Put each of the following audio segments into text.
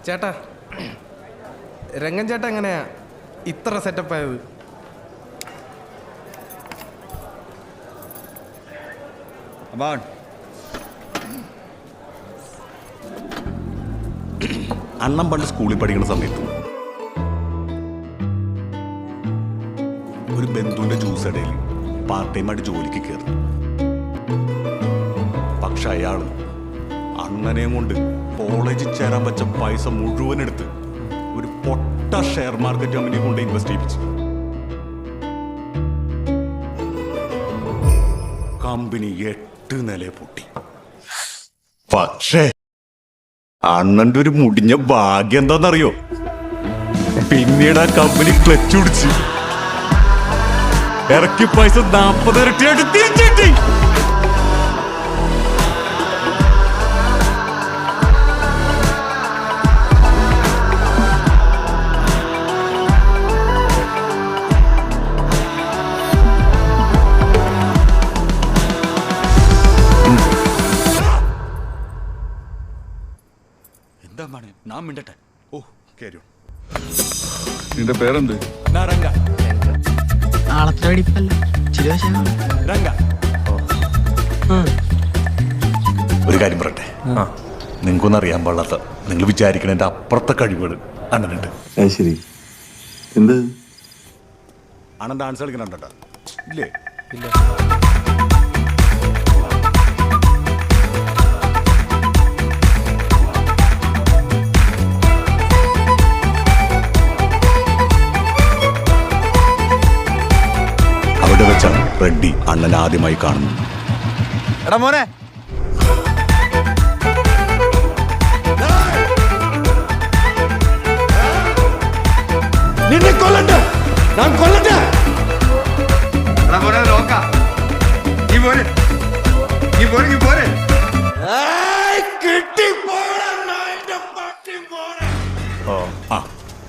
ചേട്ടാ, രംഗൻ ചേട്ടാ എങ്ങനെയാ ഇത്ര സെറ്റപ്പ് ആയത്? അണ്ണം പണ്ട് സ്കൂളിൽ പഠിക്കുന്ന സമയത്ത് ഒരു ബന്ധുവിന്റെ ജ്യൂസ് ഇടയിൽ പാർട്ട് ടൈമായിട്ട് ജോലിക്ക് കയറി. പക്ഷെ അയാള് അണ്ണനെയും കൊണ്ട് കോളേജിൽ ചേരാൻ വെച്ച പൈസ മുഴുവൻ എടുത്ത് ഒരു പൊട്ട ഷെയർ മാർക്കറ്റ് കമ്പനിയെ കൊണ്ട് ഇൻവെസ്റ്റ് ചെയ്യിപ്പിച്ചു. കമ്പനി 8 നില പൊട്ടി. പക്ഷേ അണ്ണന്റെ ഒരു മുടിഞ്ഞ ഭാഗ്യം എന്താണെന്നറിയോ? പിന്നീട് ആ കമ്പനി ക്ലച്ച് പിടിച്ച് ഇറക്കി പൈസ 40 ഇരട്ടിയായിട്ട് തിരിച്ചിട്ടി. എന്താ ഞാൻ മിണ്ടട്ടെ. ഓ കേരോ. നിന്റെ പേരെന്ത്? ഒരു കാര്യം പറയട്ടെ, നിങ്ങൾക്കൊന്നും അറിയാൻ പാടില്ലാത്ത, നിങ്ങൾ വിചാരിക്കണതിന്റെ അപ്പുറത്തെ കഴിവുകൾ അണ്ണനുണ്ട്. ശരി, എന്ത്? അണ്ണൻ ഡാൻസ് കളിക്കണുണ്ടോ? ഇല്ലേ? ഇല്ല. അവിടെ വെച്ചാണ് റെഡ്ഡി അണ്ണൻ ആദ്യമായി കാണുന്നത്. എടാ മോനെ, നിന്നെ കൊല്ലണ്ട, ഞാൻ കൊല്ലട്ടെ. എടാ മോനെ നോക്കാം, നീ പോരെ, നീ പോരെ, നീ പോരെ. കിട്ടി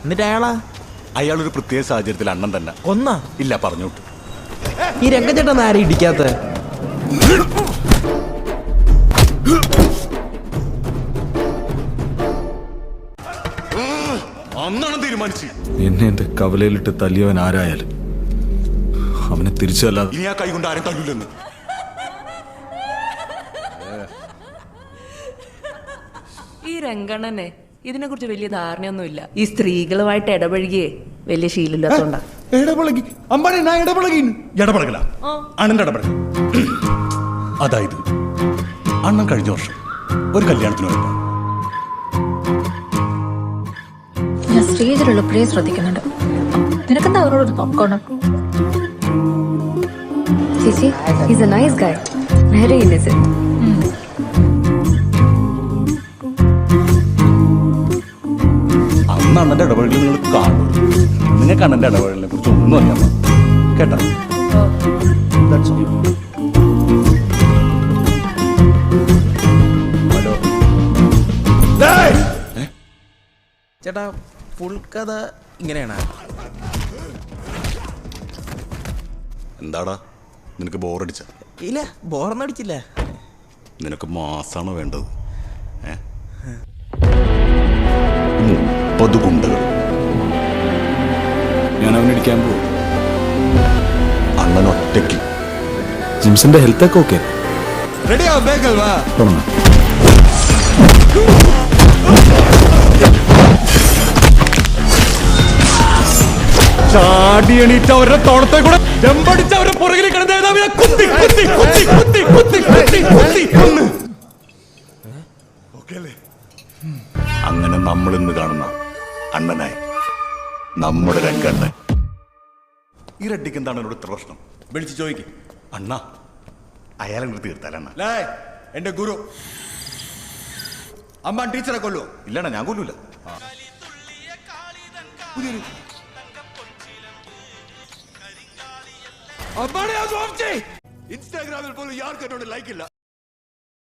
എന്നിട്ട് അയാളൊരു പ്രത്യേക സാഹചര്യത്തിൽ അണ്ണൻ തന്നെ കൊന്നാ? ഇല്ല, പറഞ്ഞോട്ട്. ഈ രംഗൻ ചേട്ടൻ ആരും ഇടിക്കാത്ത? അന്നാണ് തീരുമാനിച്ചു. എന്നെ എന്റെ കവലയിലിട്ട് തല്ലിയവൻ ആരായാലും അവനെ തിരിച്ചല്ലാതെ ഇനി ആ കൈ കൊണ്ട് ആരും തല്ലൂലെന്ന്. ഈ രംഗണ്ണനെ ഇതിനെ കുറിച്ച് വലിയ ധാരണയൊന്നുമില്ല. ഈ സ്ത്രീകളുമായിട്ട് ഇടപഴകിയേ വലിയ ശീലമില്ലാത്തോണ്ടാ. ഇടപഴകല അണ്ണന്റെ ഇടപെടൽ. അതായത് അണ്ണൻ കഴിഞ്ഞ വർഷം ഒരു കല്യാണത്തിന് പോയപ്പോ ഞാൻ സ്റ്റേജിലുള്ളപ്പോഴേ ശ്രദ്ധിക്കുന്നുണ്ട്. നിനക്കെന്താ അവരോട് പോപ്കോൺ? ചേച്ചി, he's a nice guy, very innocent. അന്ന് അണ്ണന്റെ ഇടപെടലിൽ നിങ്ങൾ കാണും. നിങ്ങൾക്ക് അണ്ണന്റെ ഇടപെടലിനെ കുറിച്ച് ഒന്നും അറിയാമോ? കേട്ടോ? ഹലോ ചേട്ടാ, ഫുൾ കഥ ഇങ്ങനെയാണ്. എന്താടാ, നിനക്ക് ബോറടിച്ച? ഇല്ല, ബോറൊന്നും അടിച്ചില്ല. നിനക്ക് മാസാണോ വേണ്ടത്? 30 ഗുണ്ടകൾ. ഞാൻ അവനടിക്കാൻ പോകും. അണ്ണൻ ഒറ്റയ്ക്ക്. ജിംസിന്റെ ഹെൽത്ത് ഒക്കെ ഓക്കെ? റെഡിയാ, ബേക്കൽ വാ. തുടങ്ങാം. ചാടി എണീറ്റ അവരുടെ തോളത്തെ കൂടെ ജമ്പടിച്ച അവരുടെ പുറകിൽ കിടന്ന കുത്തി കുത്തി കുത്തി കുത്തി കുത്തി കുത്തി കുത്തി കൊന്ന്. അങ്ങനെ നമ്മൾ ഇന്ന് കാണുന്ന അണ്ണനായി നമ്മുടെ രംഗണ്ണൻ. ഈ റെഡ്ഡിക്ക് എന്താണ് എന്നോട് ഇത്ര പ്രശ്നം? വിളിച്ചു ചോദിക്കും. അണ്ണ അയാളെ കൂടി തീർത്താലണ്ണ. എന്റെ ഗുരു അമ്മാൻ ടീച്ചറെ കൊല്ലുവോ? ഇല്ലണ്ണ, ഞാൻ കൊല്ലൂല. ഇൻസ്റ്റാഗ്രാമിൽ പോലും യാർക്കെന്നോട് ലൈക്ക് ഇല്ല.